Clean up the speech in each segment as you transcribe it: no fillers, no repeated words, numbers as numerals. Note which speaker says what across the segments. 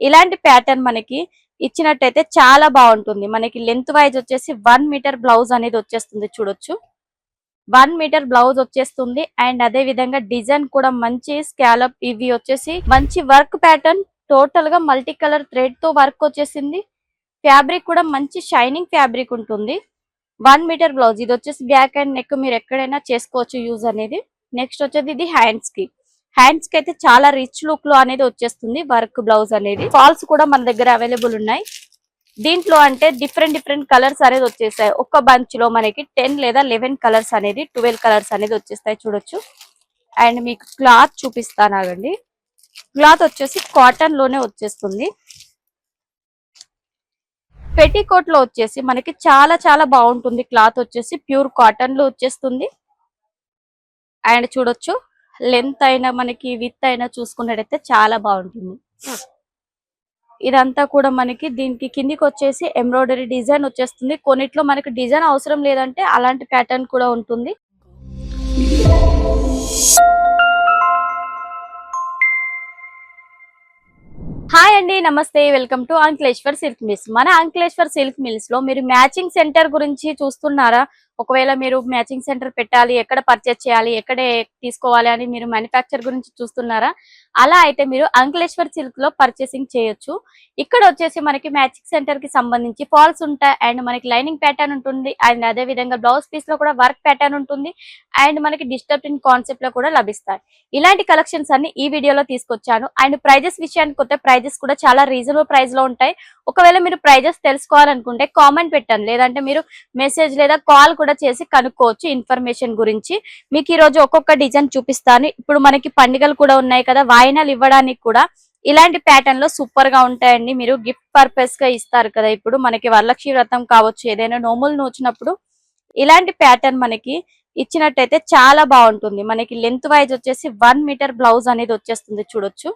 Speaker 1: ఇలాంటి ప్యాటర్న్ మనకి ఇచ్చినట్టయితే చాలా బాగుంటుంది. మనకి లెంత్ వైజ్ వచ్చేసి 1 మీటర్ బ్లౌజ్ అనేది వచ్చేస్తుంది చూడొచ్చు. 1 మీటర్ బ్లౌజ్ వచ్చేస్తుంది. అండ్ అదే విధంగా డిజైన్ కూడా మంచి స్కాలప్ ఇవి వచ్చేసి మంచి వర్క్ ప్యాటర్న్, టోటల్ గా మల్టీ కలర్ థ్రెడ్ తో వర్క్ వచ్చేసింది. ఫ్యాబ్రిక్ కూడా మంచి షైనింగ్ ఫ్యాబ్రిక్ ఉంటుంది. 1 మీటర్ బ్లౌజ్ ఇది వచ్చేసి బ్యాక్ అండ్ నెక్ మీరు ఎక్కడైనా చేసుకోవచ్చు యూజ్ అనేది. నెక్స్ట్ వచ్చేది ఇది హ్యాండ్స్ కి అయితే చాలా రిచ్ లుక్ లో అనేది వచ్చేస్తుంది వర్క్ బ్లౌజ్ అనేది. ఫాల్స్ కూడా మన దగ్గర అవైలబుల్ ఉన్నాయి. దీంట్లో అంటే డిఫరెంట్ కలర్స్ అనేది వచ్చేసాయి. ఒక్క బంచ్ లో మనకి 10 లేదా 11 కలర్స్ అనేది 12 కలర్స్ అనేది వచ్చేస్తాయి చూడొచ్చు. అండ్ మీకు క్లాత్ చూపిస్తాను ఆగండి. క్లాత్ వచ్చేసి కాటన్ లోనే వచ్చేస్తుంది. పెట్టికోట్ లో వచ్చేసి మనకి చాలా బాగుంటుంది. క్లాత్ వచ్చేసి ప్యూర్ కాటన్ లో వచ్చేస్తుంది. అండ్ చూడొచ్చు లెంత్ అయినా మనకి విత్ అయినా చూసుకున్నట్టయితే చాలా బాగుంటుంది. ఇదంతా కూడా మనకి దీనికి కిందికి వచ్చేసి ఎంబ్రాయిడరీ డిజైన్ వచ్చేస్తుంది. కొన్నిట్లో మనకి డిజైన్ అవసరం లేదంటే అలాంటి ప్యాటర్న్ కూడా ఉంటుంది. హాయ్ అండి, నమస్తే, welcome to Ankleshwar silk mills. మన అంక్లేశ్వర్ సిల్క్ మిల్స్ లో మీరు మ్యాచింగ్ సెంటర్ గురించి చూస్తున్నారా? ఒకవేళ మీరు మ్యాచింగ్ సెంటర్ పెట్టాలి, ఎక్కడ పర్చేస్ చేయాలి, ఎక్కడ తీసుకోవాలి అని మీరు మ్యానుఫ్యాక్చర్ గురించి చూస్తున్నారా? అలా అయితే మీరు అంక్లేశ్వర్ సిల్క్ లో పర్చేసింగ్ చేయొచ్చు. ఇక్కడ వచ్చేసి మనకి మ్యాచింగ్ సెంటర్ కి సంబంధించి ఫాల్స్ ఉంటాయి. అండ్ మనకి లైనింగ్ ప్యాటర్న్ ఉంటుంది. అండ్ అదే విధంగా బ్లౌజ్ పీస్ లో కూడా వర్క్ ప్యాటర్న్ ఉంటుంది. అండ్ మనకి డిజిటల్ ప్రింట్ కాన్సెప్ట్ లో కూడా లభిస్తాయి. ఇలాంటి కలెక్షన్స్ అన్ని ఈ వీడియోలో తీసుకొచ్చాను. అండ్ ప్రైజెస్ విషయానికి కొత్త ప్రైజెస్ కూడా చాలా రీజనబుల్ ప్రైస్ లో ఉంటాయి. ఒకవేళ మీరు ప్రైజెస్ తెలుసుకోవాలనుకుంటే కామెంట్ పెట్టండి, లేదంటే మీరు మెసేజ్ లేదా కాల్ కూడా చేసి కనుక్కోవచ్చు ఇన్ఫర్మేషన్ గురించి. మీకు ఈ రోజు ఒక్కొక్క డిజైన్ చూపిస్తాను. ఇప్పుడు మనకి పండుగలు కూడా ఉన్నాయి కదా, వాయినాలు ఇవ్వడానికి కూడా ఇలాంటి ప్యాటర్న్ లో సూపర్ గా ఉంటాయండి. మీరు గిఫ్ట్ పర్పస్ గా ఇస్తారు కదా, ఇప్పుడు మనకి వరలక్ష్మి వ్రతం కావచ్చు, ఏదైనా నోములు నోచినప్పుడు ఇలాంటి ప్యాటర్న్ మనకి ఇచ్చినట్టయితే చాలా బాగుంటుంది. మనకి లెంత్ వైజ్ వచ్చేసి 1 మీటర్ బ్లౌజ్ అనేది వచ్చేస్తుంది చూడొచ్చు.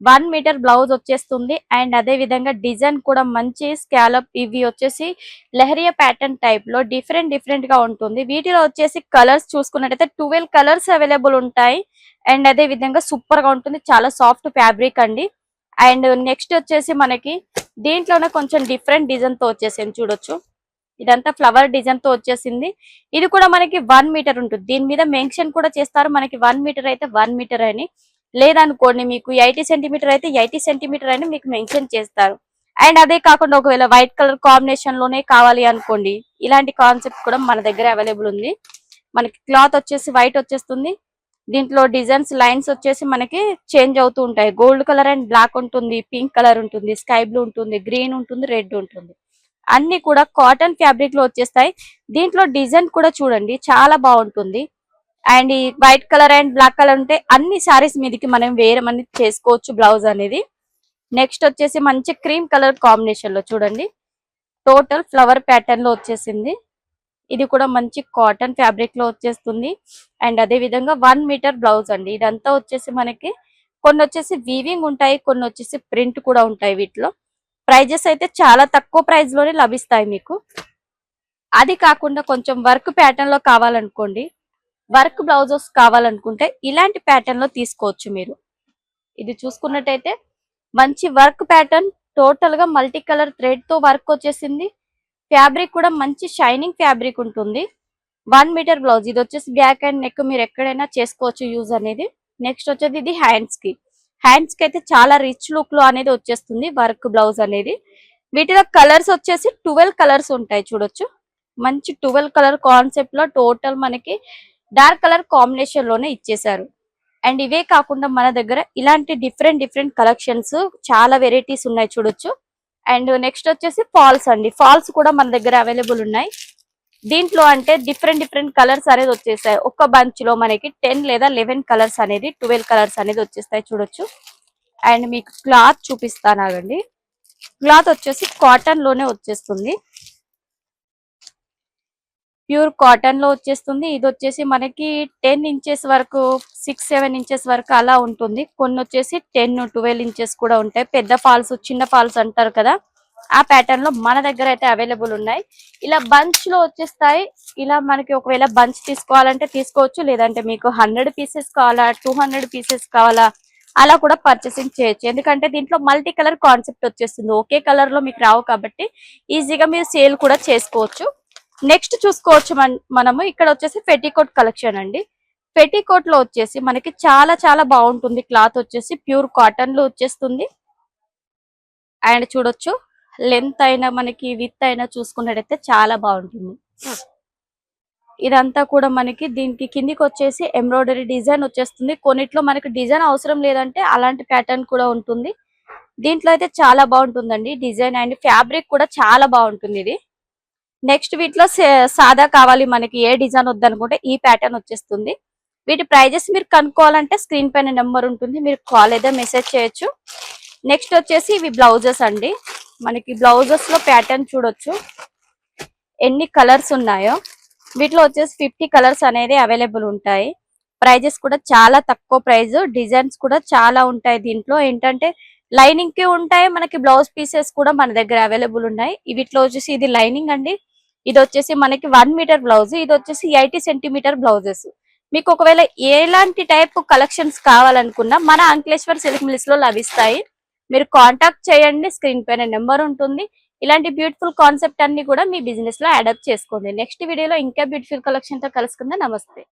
Speaker 1: 1 మీటర్ బ్లౌజ్ వచ్చేస్తుంది. అండ్ అదే విధంగా డిజైన్ కూడా మంచి స్కాలప్ ఇవి వచ్చేసి లెహరియా ప్యాటర్న్ టైప్ లో డిఫరెంట్ గా ఉంటుంది. వీటిలో వచ్చేసి కలర్స్ చూసుకున్నట్టయితే 12 కలర్స్ అవైలబుల్ ఉంటాయి. అండ్ అదే విధంగా సూపర్ గా ఉంటుంది. చాలా సాఫ్ట్ ఫ్యాబ్రిక్ అండి. అండ్ నెక్స్ట్ వచ్చేసి మనకి దీంట్లోనే కొంచెం డిఫరెంట్ డిజైన్ తో వచ్చేసింది చూడొచ్చు. ఇదంతా ఫ్లవర్ డిజైన్ తో వచ్చేసింది. ఇది కూడా మనకి 1 మీటర్ ఉంటుంది. దీని మీద మెన్షన్ కూడా చేస్తారు మనకి 1 మీటర్ అయితే 1 మీటర్ అని, లేదనుకోండి మీకు 80 సెంటీమీటర్ అయితే 80 సెంటీమీటర్ అని మీకు మెన్షన్ చేస్తారు. అండ్ అదే కాకుండా ఒకవేళ వైట్ కలర్ కాంబినేషన్ లోనే కావాలి అనుకోండి, ఇలాంటి కాన్సెప్ట్ కూడా మన దగ్గర అవైలబుల్ ఉంది. మనకి క్లాత్ వచ్చేసి వైట్ వచ్చేస్తుంది. దీంట్లో డిజైన్స్ లైన్స్ వచ్చేసి మనకి చేంజ్ అవుతూ ఉంటాయి. గోల్డ్ కలర్ అండ్ బ్లాక్ ఉంటుంది, పింక్ కలర్ ఉంటుంది, స్కై బ్లూ ఉంటుంది, గ్రీన్ ఉంటుంది, రెడ్ ఉంటుంది. అన్ని కూడా కాటన్ ఫ్యాబ్రిక్ లో వచ్చేస్తాయి. దీంట్లో డిజైన్ కూడా చూడండి చాలా బాగుంటుంది. అండ్ ఈ white colour and black colour ఉంటే అన్ని సారీస్ మీదకి మనం వేరే మంది చేసుకోవచ్చు బ్లౌజ్ అనేది. నెక్స్ట్ వచ్చేసి మంచి క్రీమ్ కలర్ కాంబినేషన్ లో చూడండి, టోటల్ ఫ్లవర్ ప్యాటర్న్ లో వచ్చేసింది. ఇది కూడా మంచి కాటన్ ఫ్యాబ్రిక్ లో వచ్చేస్తుంది. అండ్ అదే విధంగా 1 మీటర్ బ్లౌజ్ అండి. ఇదంతా వచ్చేసి మనకి కొన్ని వచ్చేసి వీవింగ్ ఉంటాయి, కొన్ని వచ్చేసి ప్రింట్ కూడా ఉంటాయి. వీటిలో ప్రైజెస్ అయితే చాలా తక్కువ ప్రైస్ లోనే లభిస్తాయి మీకు. అది కాకుండా కొంచెం వర్క్ ప్యాటర్న్ లో కావాలనుకోండి, వర్క్ బ్లౌజెస్ కావాలనుకుంటే ఇలాంటి ప్యాటర్న్ లో తీసుకోవచ్చు మీరు. ఇది చూసుకున్నట్టయితే మంచి వర్క్ ప్యాటర్న్, టోటల్ గా మల్టీ కలర్ థ్రెడ్ తో వర్క్ వచ్చేసింది. ఫ్యాబ్రిక్ కూడా మంచి షైనింగ్ ఫ్యాబ్రిక్ ఉంటుంది. 1 మీటర్ బ్లౌజ్ ఇది వచ్చేసి బ్యాక్ అండ్ నెక్ మీరు ఎక్కడైనా చేసుకోవచ్చు యూజ్ అనేది. నెక్స్ట్ వచ్చేది ఇది హ్యాండ్స్ కి అయితే చాలా రిచ్ లుక్ లో అనేది వచ్చేస్తుంది వర్క్ బ్లౌజ్ అనేది. వీటిలో కలర్స్ వచ్చేసి 12 కలర్స్ ఉంటాయి చూడొచ్చు. మంచి 12 కలర్ కాన్సెప్ట్ లో టోటల్ మనకి డార్క్ కలర్ కాంబినేషన్ లోనే ఇచ్చేసారు. అండ్ ఇవే కాకుండా మన దగ్గర ఇలాంటి డిఫరెంట్ కలెక్షన్స్ చాలా వెరైటీస్ ఉన్నాయి చూడొచ్చు. అండ్ నెక్స్ట్ వచ్చేసి ఫాల్స్ అండి. ఫాల్స్ కూడా మన దగ్గర అవైలబుల్ ఉన్నాయి. దీంట్లో అంటే డిఫరెంట్ కలర్స్ అనేది వచ్చేసాయి. ఒక్క బంచ్ లో మనకి 10 లేదా 11 కలర్స్ అనేది 12 కలర్స్ అనేది వచ్చేస్తాయి చూడొచ్చు. అండ్ మీకు క్లాత్ చూపిస్తాను ఆగండి. క్లాత్ వచ్చేసి కాటన్ లోనే వచ్చేస్తుంది, ప్యూర్ కాటన్ లో వచ్చేస్తుంది. ఇది వచ్చేసి మనకి 10 ఇంచెస్ వరకు, 6-7 ఇంచెస్ వరకు అలా ఉంటుంది. కొన్ని వచ్చేసి 10-12 ఇంచెస్ కూడా ఉంటాయి. పెద్ద ఫాల్స్, చిన్న ఫాల్స్ అంటారు కదా, ఆ ప్యాటర్న్ లో మన దగ్గర అయితే అవైలబుల్ ఉన్నాయి. ఇలా బంచ్ లో వచ్చేస్తాయి. ఇలా మనకి ఒకవేళ బంచ్ తీసుకోవాలంటే తీసుకోవచ్చు, లేదంటే మీకు 100 పీసెస్ కావాలా, 200 పీసెస్ కావాలా, అలా కూడా పర్చేసింగ్ చేయొచ్చు. ఎందుకంటే దీంట్లో మల్టీ కలర్ కాన్సెప్ట్ వచ్చేస్తుంది. ఒకే కలర్ లో మీకు రావు కాబట్టి ఈజీగా మీరు సేల్ కూడా చేసుకోవచ్చు. నెక్స్ట్ చూసుకోవచ్చు మనము ఇక్కడ వచ్చేసి పెటికోట్ కలెక్షన్ అండి. పెటికోట్ లో వచ్చేసి మనకి చాలా చాలా బాగుంటుంది. క్లాత్ వచ్చేసి ప్యూర్ కాటన్ లో వచ్చేస్తుంది. అండ్ చూడొచ్చు లెంత్ అయినా మనకి విత్ అయినా చూసుకున్నట్టయితే చాలా బాగుంటుంది. ఇదంతా కూడా మనకి దీనికి కిందికి వచ్చేసి ఎంబ్రాయిడరీ డిజైన్ వచ్చేస్తుంది. కొన్నిట్లో మనకి డిజైన్ అవసరం లేదంటే అలాంటి ప్యాటర్న్ కూడా ఉంటుంది. దీంట్లో అయితే చాలా బాగుంటుందండి డిజైన్. అండ్ ఫ్యాబ్రిక్ కూడా చాలా బాగుంటుంది ఇది. నెక్స్ట్ వీటిలో సాదా కావాలి మనకి ఏ డిజైన్ వద్దనుకుంటే ఈ ప్యాటర్న్ వచ్చేస్తుంది. వీటి ప్రైజెస్ మీరు కనుక్కోవాలంటే స్క్రీన్ పైన నెంబర్ ఉంటుంది, మీరు కాల్ లేదా మెసేజ్ చేయొచ్చు. నెక్స్ట్ వచ్చేసి ఇవి బ్లౌజెస్ అండి. మనకి బ్లౌజెస్ లో ప్యాటర్న్ చూడొచ్చు ఎన్ని కలర్స్ ఉన్నాయో. వీటిలో వచ్చేసి 50 కలర్స్ అనేది అవైలబుల్ ఉంటాయి. ప్రైజెస్ కూడా చాలా తక్కువ ప్రైస్. డిజైన్స్ కూడా చాలా ఉంటాయి. దీంట్లో ఏంటంటే లైనింగ్ కి ఉంటాయి, మనకి బ్లౌజ్ పీసెస్ కూడా మన దగ్గర అవైలబుల్ ఉన్నాయి. వీటిలో వచ్చేసి ఇది లైనింగ్ అండి. ఇది వచ్చేసి మనకి 1 మీటర్ బ్లౌజ్, ఇది వచ్చేసి 80 సెంటీమీటర్ బ్లౌజెస్. మీకు ఒకవేళ ఎలాంటి టైప్ కలెక్షన్స్ కావాలనుకున్నా మన అంకలేశ్వర్ సిల్క్ మిల్స్ లో లభిస్తాయి. మీరు కాంటాక్ట్ చేయండి, స్క్రీన్ పైన నెంబర్ ఉంటుంది. ఇలాంటి బ్యూటిఫుల్ కాన్సెప్ట్ అన్ని కూడా మీ బిజినెస్ లో అడాప్ట్ చేసుకోండి. నెక్స్ట్ వీడియోలో ఇంకా బ్యూటిఫుల్ కలెక్షన్ తో కలుసుకుందాం. నమస్తే.